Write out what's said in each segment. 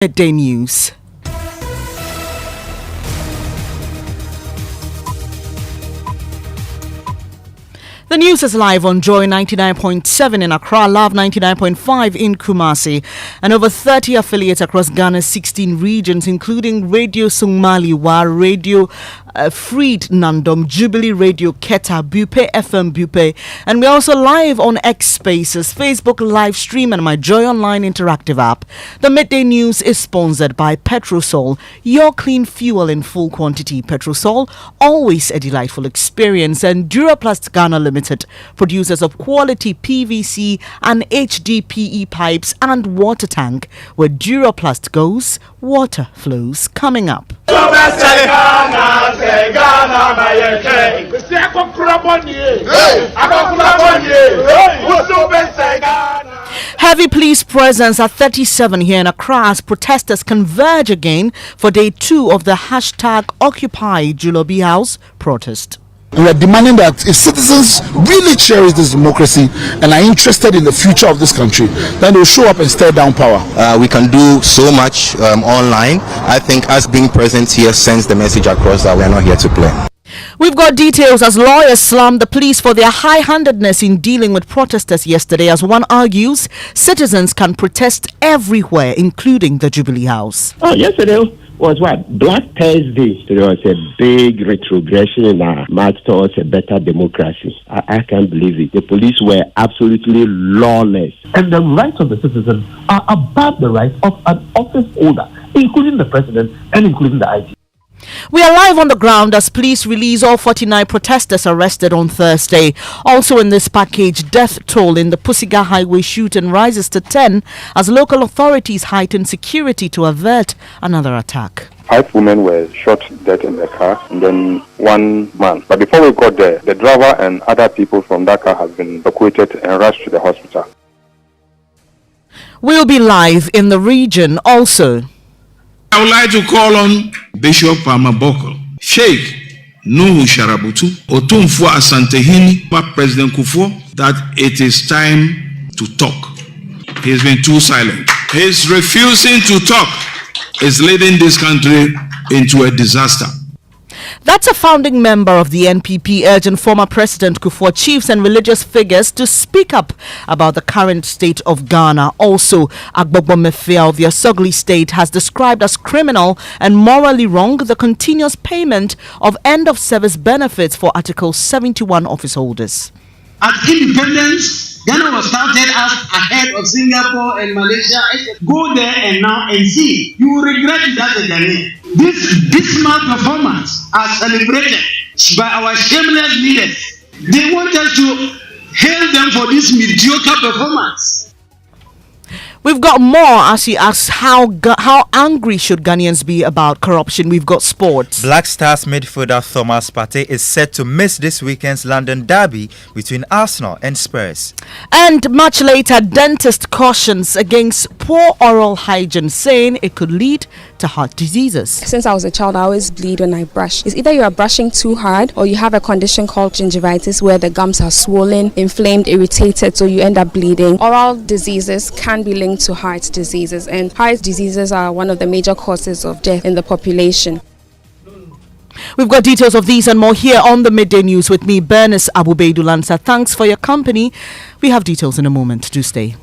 Midday News. The news is live on Joy 99.7 in Accra, Love 99.5 in Kumasi, and over 30 affiliates across Ghana's 16 regions, including Radio Sungmali, Wa Radio Freed Nandom, Jubilee Radio Keta, Bupe FM Bupe, and we're also live on X Spaces, Facebook live stream, and my Joy Online interactive app. The Midday News is sponsored by Petrosol, your clean fuel in full quantity. Petrosol, always a delightful experience, and Duraplast Ghana Limited, producers of quality PVC and HDPE pipes and water tank. Where Duraplast goes, water flows. Coming up. Heavy police presence at 37 here in Accra as protesters converge again for day 2 of the hashtag Occupy Julobi House protest. We are demanding that if citizens really cherish this democracy and are interested in the future of this country, then they will show up and stare down power. We can do so much online. I think us being present here sends the message across that we are not here to play. We've got details as lawyers slammed the police for their high-handedness in dealing with protesters yesterday. As one argues, citizens can protest everywhere, including the Jubilee House. Yesterday was what? Black Thursday. There was a big retrogression in our march towards a better democracy. I can't believe it. The police were absolutely lawless. And the rights of the citizens are above the rights of an office holder, including the president and including the IG. We are live on the ground as police release all 49 protesters arrested on Thursday. Also in this package, death toll in the Pusiga Highway shooting rises to 10 as local authorities heighten security to avert another attack. 5 women were shot dead in the car, and then 1 man. But before we got there, the driver and other people from that car have been evacuated and rushed to the hospital. We'll be live in the region also. I would like to call on Bishop Amaboko, Sheikh Nuhu Sharabutu, Otumfo Asantehini, President Kufuor, that it is time to talk. He's been too silent. His refusing to talk is leading this country into a disaster. That's a founding member of the NPP urging former President Kufuor, chiefs and religious figures to speak up about the current state of Ghana. Also, Agbogbo Mefia of the Asogli state has described as criminal and morally wrong the continuous payment of end-of-service benefits for Article 71 office holders. At independence, Ghana was touted as ahead of Singapore and Malaysia. Go there and now and see. You will regret it as a Ghanaian. This dismal performance are celebrated by our shameless leaders. They want us to hail them for this mediocre performance. We've got more as he asks how angry should Ghanaians be about corruption. We've got sports. Black Stars midfielder Thomas Partey is set to miss this weekend's London derby between Arsenal and Spurs. And much later, dentist cautions against poor oral hygiene, saying it could lead to heart diseases. Since I was a child, I always bleed when I brush. It's either you are brushing too hard or you have a condition called gingivitis where the gums are swollen, inflamed, irritated, so you end up bleeding. Oral diseases can be linked to heart diseases, and heart diseases are one of the major causes of death in the population. We've got details of these and more here on the Midday News with me, Bernice, Abu-Baidoo, Lansah. Thanks for your company. We have details in a moment. Do stay.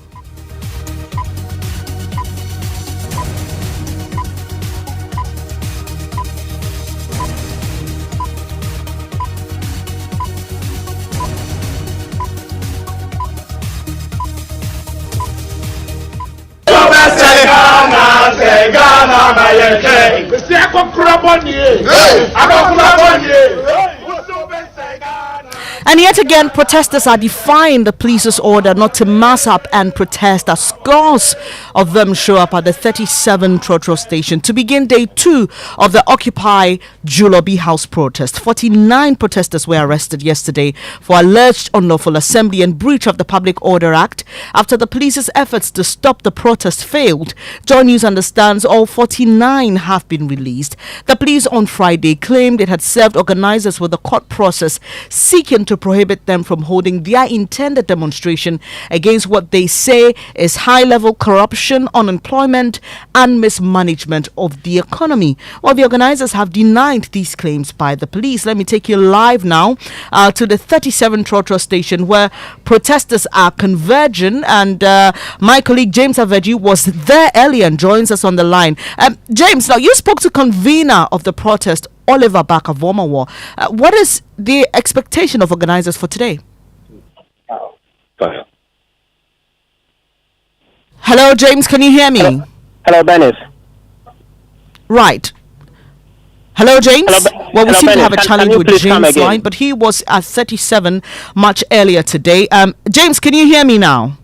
And yet again, protesters are defying the police's order not to mass up and protest as scores of them show up at the 37 Trotro station to begin day 2 of the Occupy Julobi House protest. 49 protesters were arrested yesterday for alleged unlawful assembly and breach of the Public Order Act after the police's efforts to stop the protest failed. Joy News understands all 49 have been released. The police on Friday claimed it had served organizers with a court process seeking to to prohibit them from holding their intended demonstration against what they say is high-level corruption, unemployment, and mismanagement of the economy. Well, the organizers have denied these claims by the police. Let me take you live now to the 37 Trotro station where protesters are converging, and my colleague James Aveji was there earlier and joins us on the line. James, now you spoke to convener of the protest, Oliver Bakavomawo. What is the expectation of organizers for today? Hello, James, can you hear me? Hello, Bernice. Right. Hello, James. Well, we seem to have a challenge with James' line, but he was at 37 much earlier today. James, can you hear me now?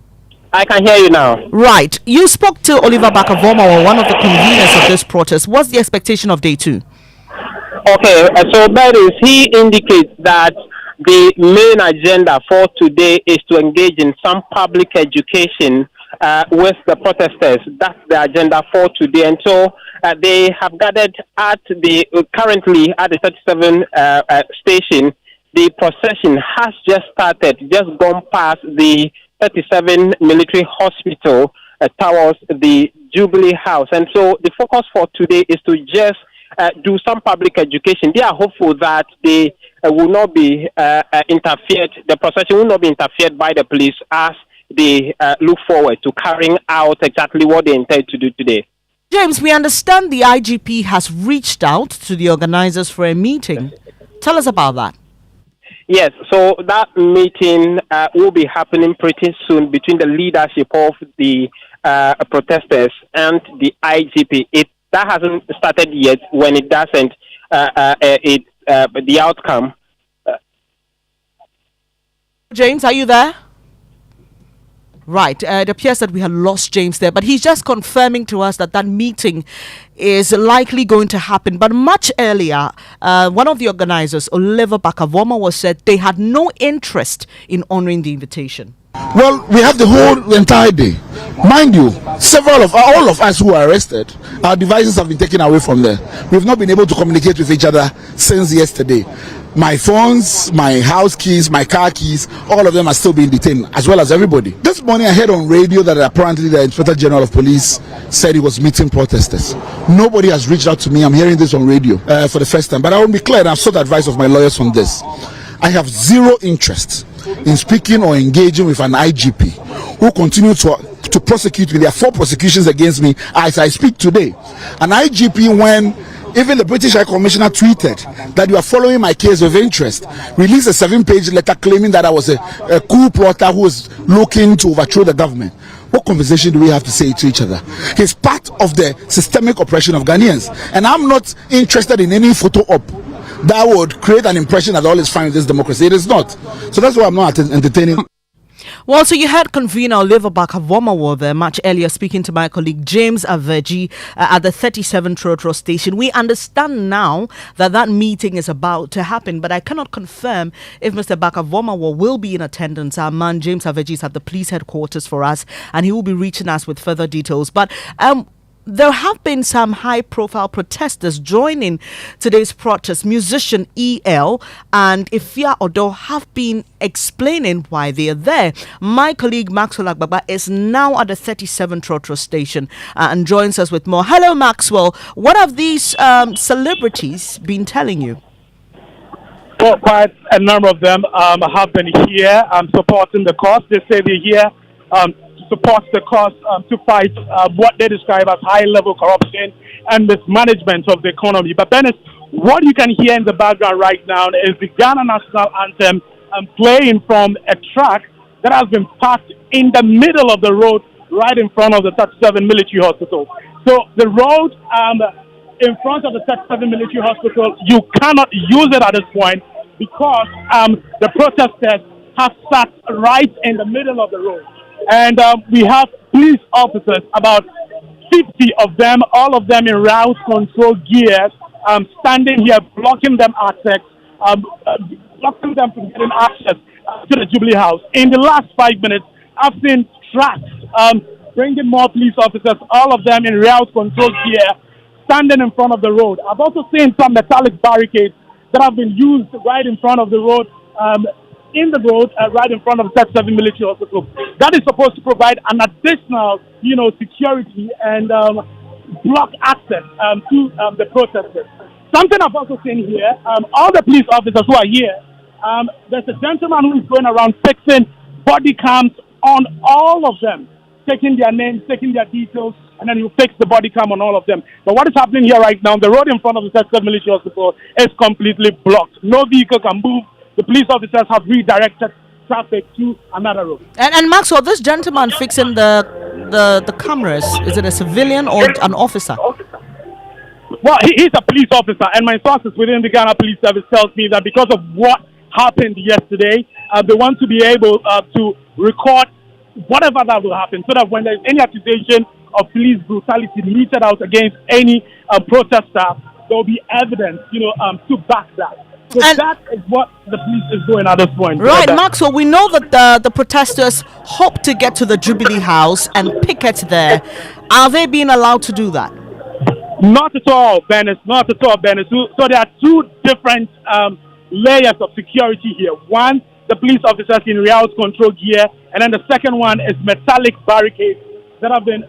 I can hear you now. Right. You spoke to Oliver Bakavomawo, one of the conveners of this protest. What's the expectation of day two? Okay, so Bernice, he indicates that the main agenda for today is to engage in some public education with the protesters. That's the agenda for today. And so they have gathered currently at the 37 station. The procession has just started, just gone past the 37 military hospital towards the Jubilee House. And so the focus for today is to just do some public education. They are hopeful that they will not be interfered, the procession will not be interfered by the police as they look forward to carrying out exactly what they intend to do today. James, we understand the IGP has reached out to the organizers for a meeting. Tell us about that. Yes, so that meeting will be happening pretty soon between the leadership of the protesters and the IGP. That hasn't started yet. When it doesn't, the outcome. James, are you there? Right. It appears that we have lost James there, but he's just confirming to us that meeting is likely going to happen. But much earlier, one of the organizers, Oliver Bakavomawo, said they had no interest in honoring the invitation. Well, we have the entire day. Mind you, all of us who were arrested, our devices have been taken away from there. We've not been able to communicate with each other since yesterday. My phones, my house keys, my car keys, all of them are still being detained, as well as everybody. This morning I heard on radio that apparently the Inspector General of Police said he was meeting protesters. Nobody has reached out to me. I'm hearing this on radio for the first time. But I will be clear, and I've sought advice of my lawyers on this. I have zero interest in speaking or engaging with an IGP who continue to prosecute me. There are 4 prosecutions against me as I speak today. An IGP, when even the British High Commissioner tweeted that you are following my case with interest, released a 7-page letter claiming that I was a coup plotter who was looking to overthrow the government. What conversation do we have to say to each other? He's part of the systemic oppression of Ghanaians, and I'm not interested in any photo op that would create an impression that all is fine with this democracy. It is not. So that's why I'm not entertaining. Well, so you heard convener Oliver Bakavomawo there much earlier speaking to my colleague James Aveji at the 37 Trotro station. We understand now that meeting is about to happen, but I cannot confirm if Mr. Bakavomawo will be in attendance. Our man James Aveji is at the police headquarters for us, and he will be reaching us with further details. But there have been some high-profile protesters joining today's protest. Musician EL and Ifia Odo have been explaining why they are there. My colleague Maxwell Agbagba is now at the 37 Trotro station and joins us with more. Hello, Maxwell. What have these celebrities been telling you? Well, quite a number of them have been here supporting the cause. They say they're here supports the cause to fight what they describe as high-level corruption and mismanagement of the economy. But Bernice, what you can hear in the background right now is the Ghana National Anthem playing from a track that has been parked in the middle of the road right in front of the 37 Military Hospital. So the road in front of the 37 Military Hospital, you cannot use it at this point because the protesters have sat right in the middle of the road. And we have police officers, about 50 of them, all of them in route control gear, standing here, blocking them access, blocking them from getting access to the Jubilee House. In the last 5 minutes, I've seen trucks bringing more police officers, all of them in route control gear, standing in front of the road. I've also seen some metallic barricades that have been used right in front of the road in the road right in front of the 7 military hospital. That is supposed to provide an additional, security and block access to the protesters. Something I've also seen here, all the police officers who are here, there's a gentleman who is going around fixing body cams on all of them, taking their names, taking their details, and then you fix the body cam on all of them. But what is happening here right now, the road in front of the 7 military hospital is completely blocked. No vehicle can move. The police officers have redirected traffic to another road. And Maxwell, this gentleman fixing the cameras, is it a civilian or an officer? Well, he's a police officer, and my sources within the Ghana Police Service tells me that because of what happened yesterday, they want to be able to record whatever that will happen, so that when there's any accusation of police brutality meted out against any protester, there will be evidence, to back that. So that is what the police is doing at this point. Right, Maxwell, we know that the protesters hope to get to the Jubilee House and picket there. Are they being allowed to do that? Not at all, Bernice. Not at all, Bernice. So there are two different layers of security here. One, the police officers in remote control gear, and then the second one is metallic barricades that have been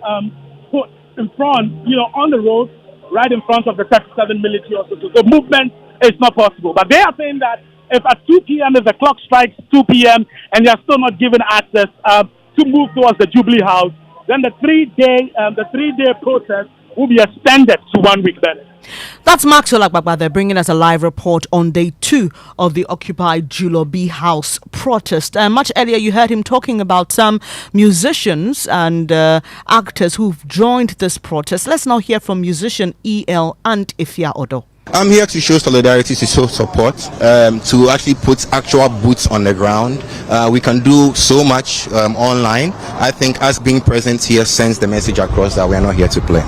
put in front, on the road, right in front of the 7 military hospital. So movement is not possible. But they are saying that if at 2 p.m., if the clock strikes 2 p.m. and they are still not given access to move towards the Jubilee House, then the three-day protest will be extended to 1 week then. That's Maxwell Agbagba. They're bringing us a live report on day 2 of the occupied Jubilee House protest. Much earlier, you heard him talking about some musicians and actors who've joined this protest. Let's now hear from musician E.L. and Ifya Odo. I'm here to show solidarity, to show support, to actually put actual boots on the ground. We can do so much online. I think us being present here sends the message across that we are not here to play.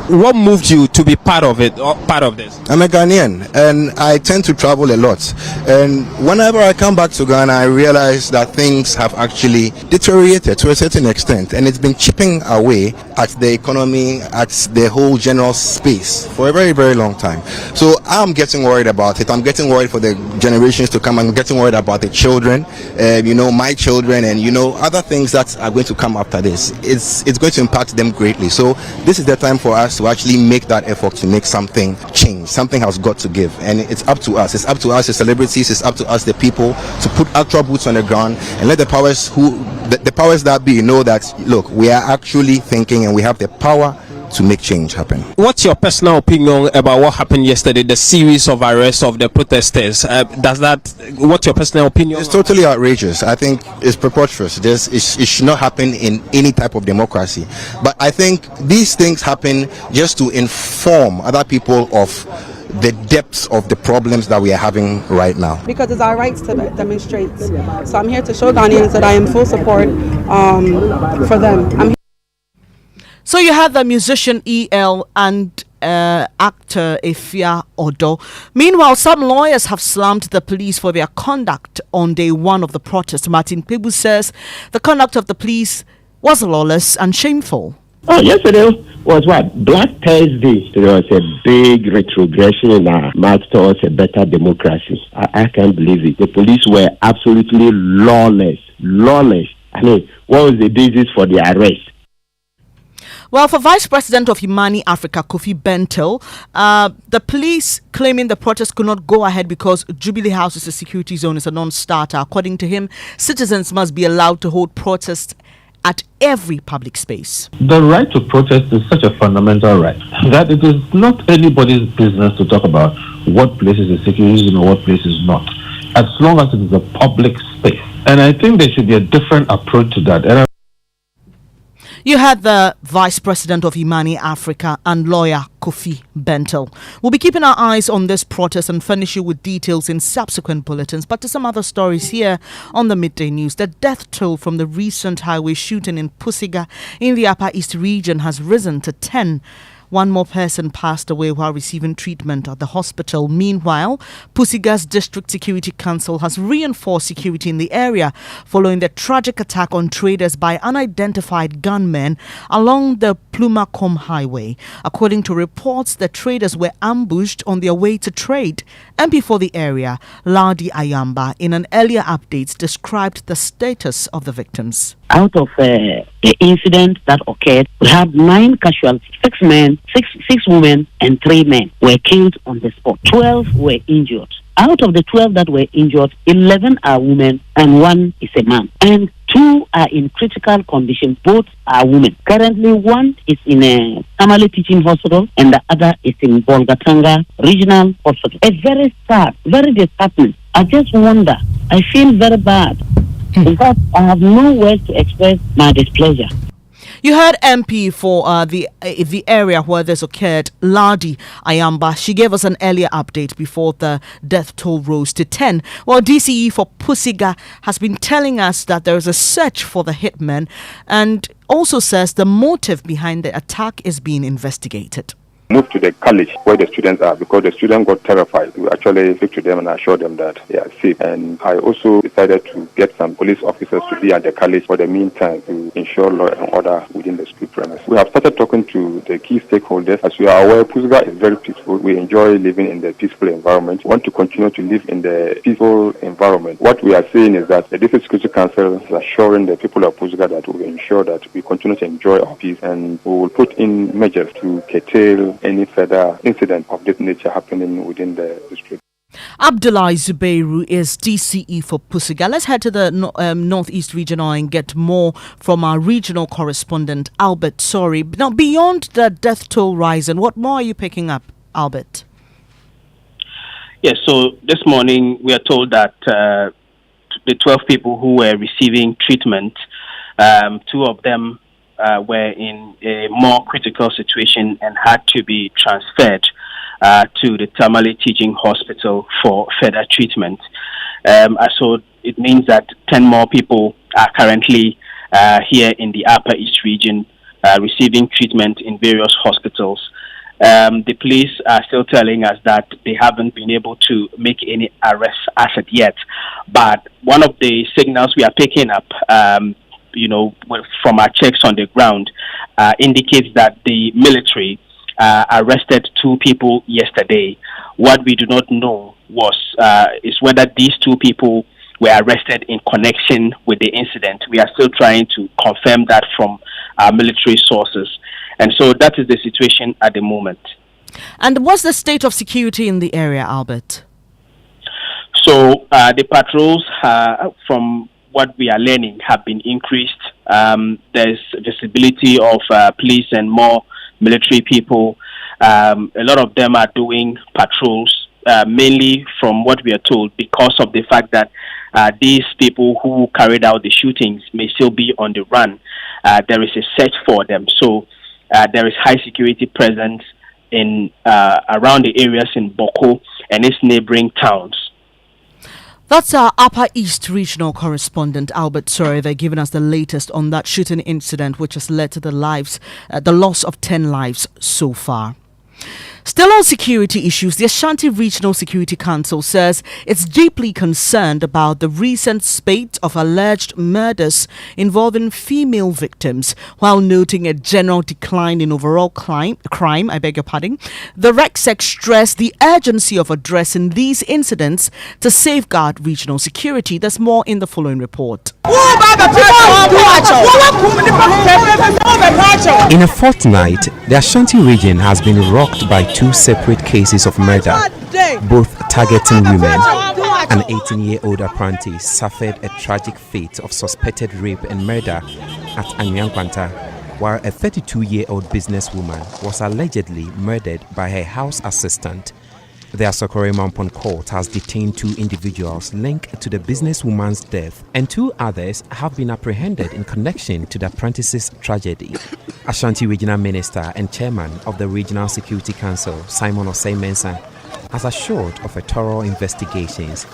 What moved you to be part of it, or part of this? I'm a Ghanaian and I tend to travel a lot. And whenever I come back to Ghana, I realize that things have actually deteriorated to a certain extent, and it's been chipping away at the economy, at the whole general space for a very, very long time. So I'm getting worried about it. I'm getting worried for the generations to come. I'm getting worried about the children, my children, and other things that are going to come after this. It's going to impact them greatly. So this is the time for us to actually make that effort to make something change. Something has got to give, and it's up to us. It's up to us, the celebrities. It's up to us, the people, to put actual boots on the ground and let the powers that be know that, look, we are actually thinking and we have the power to make change happen. What's your personal opinion about what happened yesterday, the series of arrests of the protesters? What's your personal opinion? It's totally outrageous. I think it's preposterous. It should not happen in any type of democracy. But I think these things happen just to inform other people of the depths of the problems that we are having right now. Because it's our rights to demonstrate. So I'm here to show Ghanaians that I am full support for them. So you had the musician E.L. and actor Ifya Odo. Meanwhile, some lawyers have slammed the police for their conduct on day 1 of the protest. Martin Pebu says the conduct of the police was lawless and shameful. Oh, yesterday was what? Black Thursday. There was a big retrogression in our march towards a better democracy. I can't believe it. The police were absolutely lawless. I mean, what was the basis for the arrest? Well, for Vice President of Imani Africa, Kofi Bentil, the police claiming the protest could not go ahead because Jubilee House is a security zone, is a non-starter. According to him, citizens must be allowed to hold protests at every public space. The right to protest is such a fundamental right that it is not anybody's business to talk about what place is a security zone or what place is not, as long as it is a public space. And I think there should be a different approach to that. You had the Vice President of Imani Africa and lawyer Kofi Bentil. We'll be keeping our eyes on this protest and furnish you with details in subsequent bulletins. But to some other stories here on the Midday News, the death toll from the recent highway shooting in Pusiga in the Upper East region has risen to 10. One more person passed away while receiving treatment at the hospital. Meanwhile, Pusiga's District Security Council has reinforced security in the area following the tragic attack on traders by unidentified gunmen along the Plumacom Highway. According to reports, the traders were ambushed on their way to trade. MP for the area, Lardi Ayamba, in an earlier update described the status of the victims. Out of the incident that occurred, we had 9 casualties, 6 men, 6 women, and 3 men were killed on the spot. 12 were injured. Out of the 12 that were injured, 11 are women and 1 is a man. And 2 are in critical condition. Both are women. Currently, 1 is in a Tamale Teaching Hospital and the other is in Bolgatanga Regional Hospital. It's very sad, very disheartening. I just wonder. I feel very bad. In fact, I have no words to express my displeasure. You heard MP for the area where this occurred, Lardi Ayamba. She gave us an earlier update before the death toll rose to 10. Well, DCE for Pusiga has been telling us that there is a search for the hitman and also says the motive behind the attack is being investigated. Moved to the college where the students are because the students got terrified. We actually speak to them and assure them that they are safe. And I also decided to get some police officers to be at the college for the meantime to ensure law and order within the school premise. We have started talking to the key stakeholders. As you are aware, Pusiga is very peaceful. We enjoy living in the peaceful environment. We want to continue to live in the peaceful environment. What we are saying is that the District Security Council is assuring the people of Pusiga that we will ensure that we continue to enjoy our peace and we will put in measures to curtail any further incident of this nature happening within the district. Abdullah Zubeiru is DCE for Pusiga. Let's head to the Northeast region and get more from our regional correspondent, Albert Sorry. Now, beyond the death toll rise, and what more are you picking up, Albert? Yes, so this morning we are told that the 12 people who were receiving treatment, 2 of them were in a more critical situation and had to be transferred to the Tamale Teaching Hospital for further treatment. So it means that 10 more people are currently here in the Upper East region receiving treatment in various hospitals. The police are still telling us that they haven't been able to make any arrests as of yet. But one of the signals we are picking up from our checks on the ground, indicates that the military arrested 2 people yesterday. What we do not know is whether these 2 people were arrested in connection with the incident. We are still trying to confirm that from our military sources. And so that is the situation at the moment. And what's the state of security in the area, Albert? So the patrols, from what we are learning, have been increased. There's visibility of police and more military people. A lot of them are doing patrols, mainly from what we are told, because of the fact that these people who carried out the shootings may still be on the run. There is a search for them. So there is high security presence in around the areas in Boko and its neighboring towns. That's our Upper East regional correspondent, Albert Sorry. They're giving us the latest on that shooting incident, which has led to the loss of 10 lives so far. Still on security issues, the Ashanti Regional Security Council says it's deeply concerned about the recent spate of alleged murders involving female victims, while noting a general decline in overall crime. The RECSEC stressed the urgency of addressing these incidents to safeguard regional security. There's more in the following report. In a fortnight, the Ashanti region has been rocked by 2 separate cases of murder, both targeting women. An 18-year-old apprentice suffered a tragic fate of suspected rape and murder at Anyankwanta, while a 32-year-old businesswoman was allegedly murdered by her house assistant. The Asokore Mampon court has detained 2 individuals linked to the businesswoman's death, and 2 others have been apprehended in connection to the apprentice's tragedy. Ashanti Regional Minister and Chairman of the Regional Security Council, Simon Osei Mensah, has assured of a thorough investigations.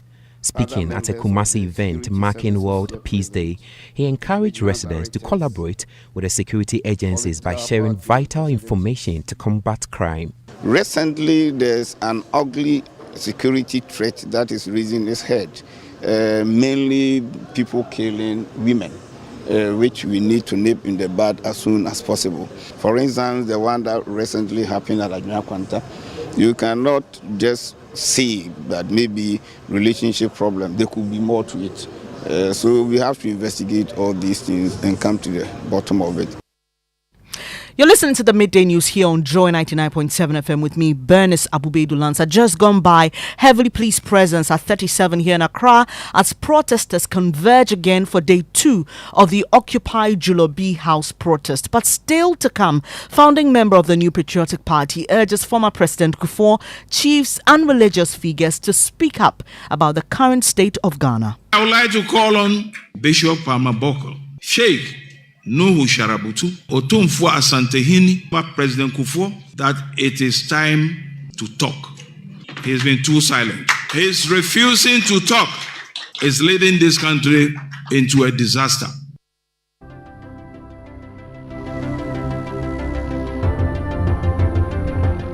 Speaking at a Kumasi event marking World Peace Day, he encouraged residents to collaborate with the security agencies by sharing vital information to combat crime. Recently, there's an ugly security threat that is raising its head, mainly people killing women, which we need to nip in the bud as soon as possible. For instance, the one that recently happened at Ajuna, you cannot just see that maybe relationship problem. There could be more to it. So we have to investigate all these things and come to the bottom of it. You're listening to the Midday News here on Joy 99.7 FM with me, Bernice Abu-Baidoo Lansah. Just gone by, heavily police presence at 37 here in Accra as protesters converge again for day 2 of the Occupy Julobi House protest. But still to come, founding member of the New Patriotic Party urges former President Kufuor, chiefs and religious figures to speak up about the current state of Ghana. I would like to call on Bishop Boko, Sheikh Nuhu Sharabutu, Otumfua Asantehini, President Kufuor, that it is time to talk. He's been too silent. His refusing to talk is leading this country into a disaster.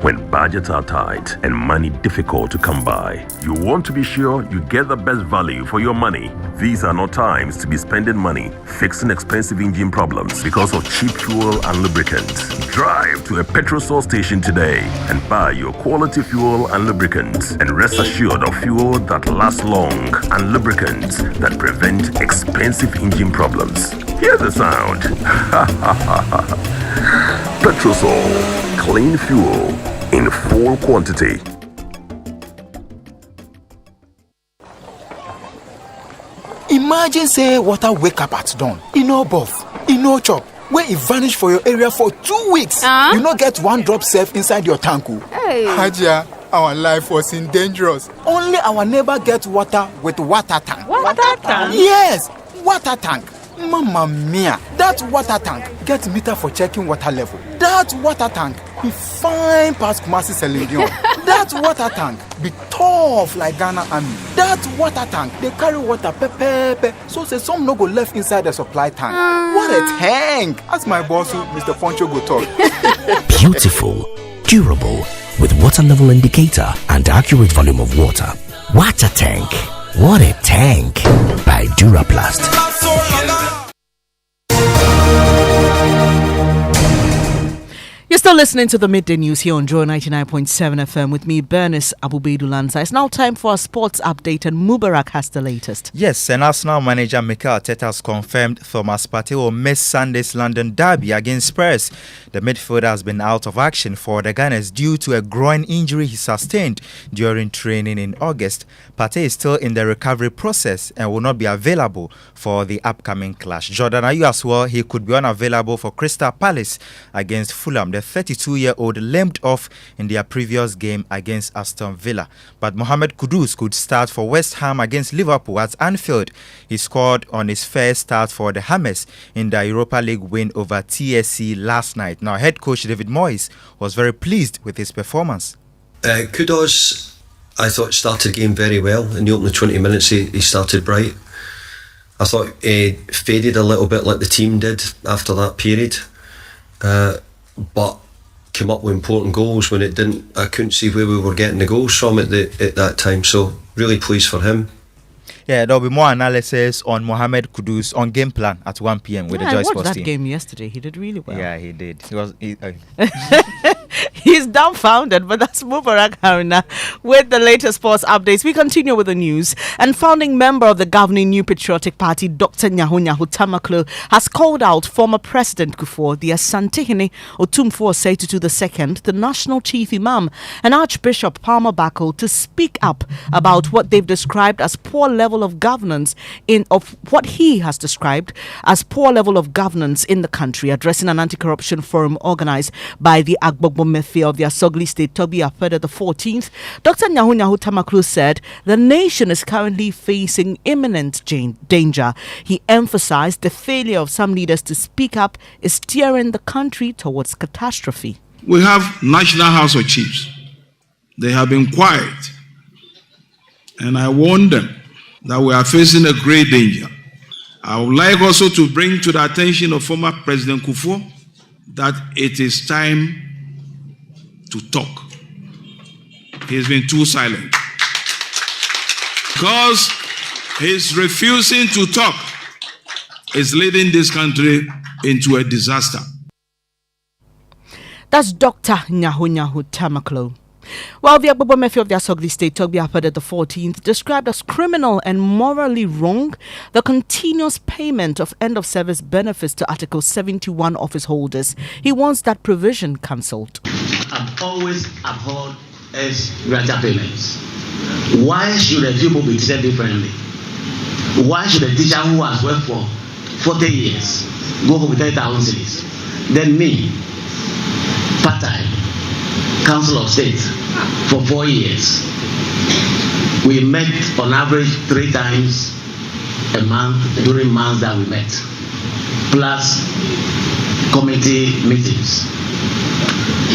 When budgets are tight and money difficult to come by, you want to be sure you get the best value for your money. These are not times to be spending money fixing expensive engine problems because of cheap fuel and lubricants. Drive to a petrol source station today and buy your quality fuel and lubricants, and rest assured of fuel that lasts long and lubricants that prevent expensive engine problems. Hear the sound. Petrosol, clean fuel in full quantity. Imagine say water wake up at dawn, e no buff, e no chop, when e vanish for your area for 2 weeks. You no get one drop safe inside your tank. Hey. Hajia, our life was in dangerous. Only our neighbor gets water with water tank. Water tank? Yes, water tank. Mamma mia, that water tank gets meter for checking water level. That water tank be fine past Kumasi Selenium. That water tank be tough like Ghana Army. That water tank, they carry water pepe, so say some no go left inside the supply tank. What a tank! As my boss, Mr. Poncho, go talk. Beautiful, durable, with water level indicator and accurate volume of water. Water tank. What a tank! By Duraplast. You're still listening to the Midday News here on Joy 99.7 FM with me, Bernice Abu-Baidoo Lansah. It's now time for a sports update, and Mubarak has the latest. Yes, and Arsenal manager Mikel Arteta has confirmed Thomas Partey will miss Sunday's London derby against Spurs. The midfielder has been out of action for the Gunners due to a groin injury he sustained during training in August. Partey is still in the recovery process and will not be available for the upcoming clash. Jordan Ayew as well, he could be unavailable for Crystal Palace against Fulham. The 32-year-old limped off in their previous game against Aston Villa. But Mohamed Kudus could start for West Ham against Liverpool at Anfield. He scored on his first start for the Hammers in the Europa League win over TSC last night. Now, head coach David Moyes was very pleased with his performance. Kudus, I thought, started the game very well. In the opening 20 minutes, he started bright. I thought he faded a little bit like the team did after that period. But came up with important goals when it didn't. I couldn't see where we were getting the goals from at that time, so really pleased for him. Yeah, there'll be more analysis on Mohamed Kudus on Game Plan at 1 p.m. with the Joy Sports team. I watched that game yesterday. He did really well. Yeah, he did. He's dumbfounded, but that's Mubarak Haruna with the latest sports updates. We continue with the news. And founding member of the governing New Patriotic Party, Dr. Nyahu Tamaklo, has called out former President Kufuor, the Asantehene Otumfuo Osei-Tutu II, the national chief imam, and Archbishop Palmer Bako to speak up about what they've described as poor level of governance of what he has described as poor level of governance in the country. Addressing an anti-corruption forum organized by the Agbogbo Mefe of the Asogli State, Toby Afeda the 14th, Dr. Nyahu Tamaklo said the nation is currently facing imminent danger. He emphasized the failure of some leaders to speak up is steering the country towards catastrophe. We have National House of Chiefs. They have been quiet. And I warned them that we are facing a great danger. I would like also to bring to the attention of former President Kufuor that it is time to talk. He's been too silent. Because his refusing to talk is leading this country into a disaster. That's Dr. Nyahu Tamaklo. While the Agbogbo Murphy of the Asogli State Togbi Apede the 14th described as criminal and morally wrong the continuous payment of end-of-service benefits to Article 71 office holders. He wants that provision cancelled. I've always abhorred gradual payments. Why should a people be treated differently? Why should a teacher who has worked for 40 years go home with 30,000 cedis? Then me, part-time, Council of State, for 4 years. We met on average 3 times a month during months that we met, plus committee meetings.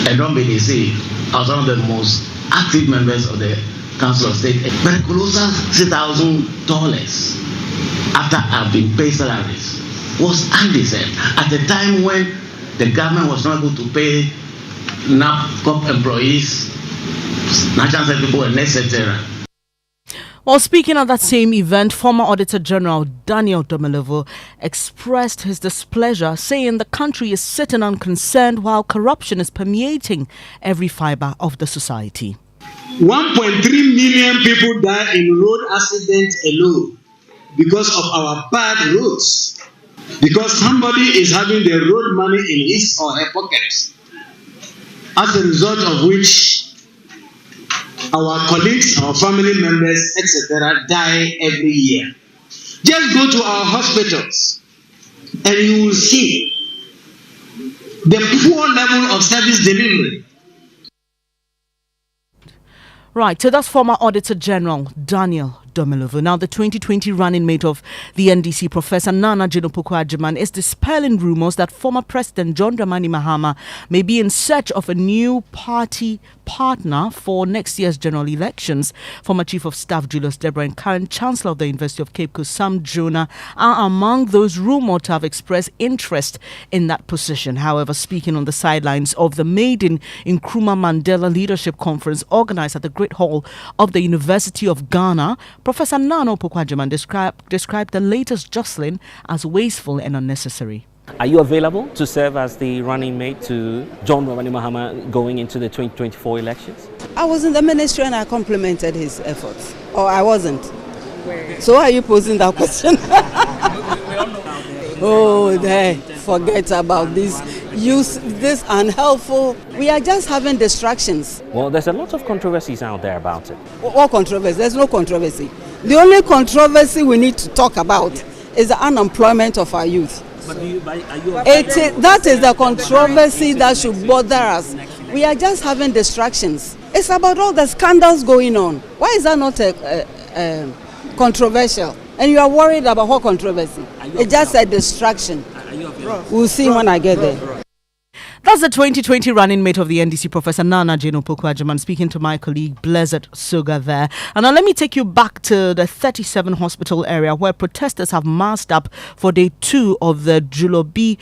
And don't be deceived, I was one of the most active members of the Council of State. But closer $6,000 after I've been paid salaries was undeserved at a time when the government was not able to pay NAPCOP employees, national security people, and etc. While speaking at that same event, former Auditor General Daniel Domelovo expressed his displeasure, saying the country is sitting unconcerned while corruption is permeating every fiber of the society. 1.3 million people die in road accidents alone because of our bad roads. Because somebody is having the road money in his or her pockets. As a result of which our colleagues, our family members, etc. die every year. Just go to our hospitals and you will see the poor level of service delivery. Right, so that's former Auditor General Daniel Domelovo. Now, the 2020 running mate of the NDC, Professor Nana Jinopoko-Agyemang, is dispelling rumors that former President John Dramani Mahama may be in search of a new party partner for next year's general elections. Former Chief of Staff Julius Deborah and current Chancellor of the University of Cape Coast, Sam Jonah, are among those rumored to have expressed interest in that position. However, speaking on the sidelines of the Maiden Nkrumah Mandela Leadership Conference organized at the Great Hall of the University of Ghana, Professor Nana Opoku-Agyemang described the latest jostling as wasteful and unnecessary. Are you available to serve as the running mate to John Dramani Mahama going into the 2024 elections? I was in the ministry and I complimented his efforts. Or I wasn't. So why are you posing that question? Oh, they forget about this. Use this unhelpful. We are just having distractions. Well, there's a lot of controversies out there about it. What controversy? There's no controversy. The only controversy we need to talk about is the unemployment of our youth. But are you that is the controversy that should bother us. We are just having distractions. It's about all the scandals going on. Why is that not controversial? And you are worried about what controversy? It's just a distraction. We'll see when I get there. That's the 2020 running mate of the NDC, Professor Nana Jinopoko-Agyemang, speaking to my colleague Blessed Suga there. And now let me take you back to the 37 hospital area where protesters have massed up for day 2 of the Julobi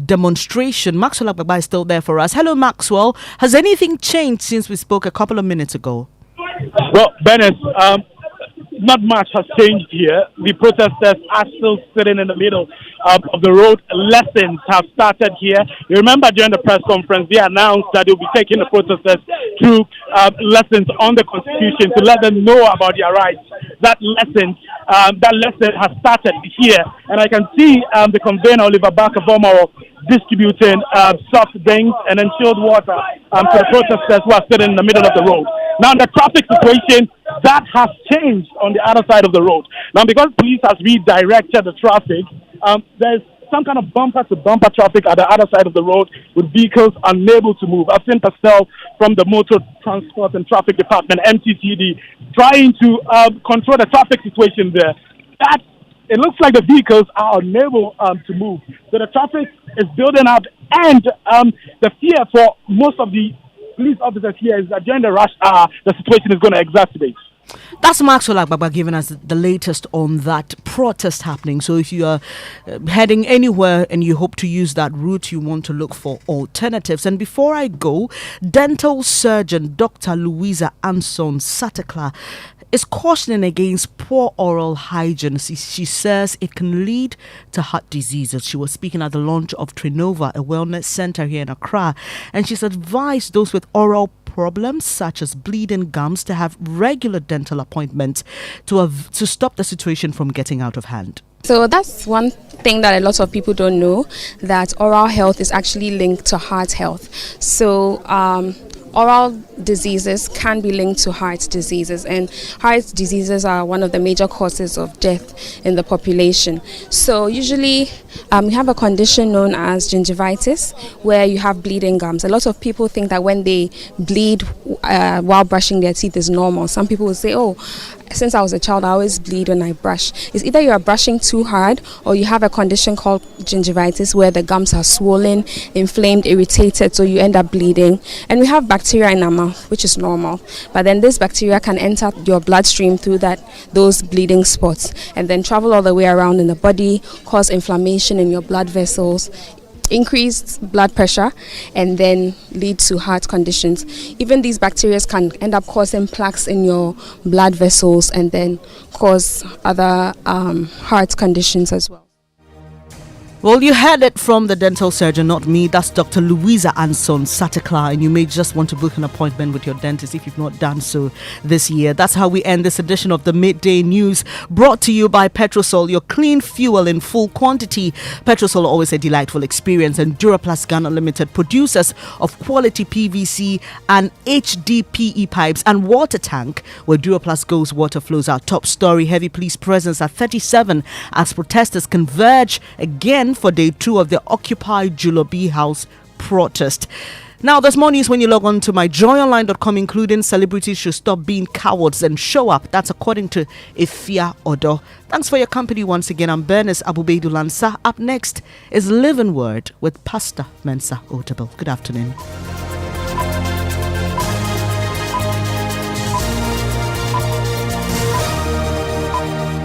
demonstration. Maxwell Agbagba is still there for us. Hello, Maxwell. Has anything changed since we spoke a couple of minutes ago? Well, Bernice, not much has changed here. The protesters are still sitting in the middle of the road. Lessons have started here. You remember during the press conference, they announced that they'll be taking the protesters through lessons on the Constitution to let them know about their rights. That lesson has started here. And I can see the convener, Oliver Barker-Vormawor, distributing soft drinks and then chilled water to the protesters who are sitting in the middle of the road. Now, the traffic situation, that has changed on the other side of the road. Now, because police has redirected the traffic, there's some kind of bumper-to-bumper traffic at the other side of the road with vehicles unable to move. I've seen personnel from the Motor Transport and Traffic Department, MTTD, trying to control the traffic situation there. It looks like the vehicles are unable to move. So the traffic is building up, and the fear for most of the police officers here is that during the rush hour, the situation is going to exacerbate. That's Maxwell Agbagba giving us the latest on that protest happening. So if you are heading anywhere and you hope to use that route, you want to look for alternatives. And before I go, dental surgeon Dr. Louisa Anson Satekla is cautioning against poor oral hygiene. She says it can lead to heart diseases. She was speaking at the launch of Trinova, a wellness center here in Accra, and she's advised those with oral problems such as bleeding gums to have regular dental appointments to stop the situation from getting out of hand. So that's one thing that a lot of people don't know, that oral health is actually linked to heart health. So oral diseases can be linked to heart diseases, and heart diseases are one of the major causes of death in the population. So usually we have a condition known as gingivitis, where you have bleeding gums. A lot of people think that when they bleed while brushing their teeth is normal. Some people will say, oh, since I was a child, I always bleed when I brush. It's either you are brushing too hard or you have a condition called gingivitis where the gums are swollen, inflamed, irritated, so you end up bleeding. And we have bacteria in our mouth, which is normal. But then this bacteria can enter your bloodstream through those bleeding spots and then travel all the way around in the body, cause inflammation in your blood vessels, increased blood pressure, and then lead to heart conditions. Even these bacteria can end up causing plaques in your blood vessels and then cause other heart conditions as well. Well, you heard it from the dental surgeon, not me. That's Dr. Louisa Anson Satekla, and you may just want to book an appointment with your dentist if you've not done so this year. That's how we end this edition of the Midday News, brought to you by Petrosol, your clean fuel in full quantity. Petrosol, always a delightful experience, and Duraplast Ghana Limited, producers of quality PVC and HDPE pipes and water tank. Where Duraplast goes, water flows. Our top story: heavy police presence at 37 as protesters converge again for day 2 of the Occupy Julobi House protest. Now, there's more news when you log on to myjoyonline.com, including celebrities should stop being cowards and show up. That's according to Ifia Odo. Thanks for your company once again. I'm Bernice Abu-Baidoo Lansah. Up next is Living Word with Pastor Mensa Otable. Good afternoon.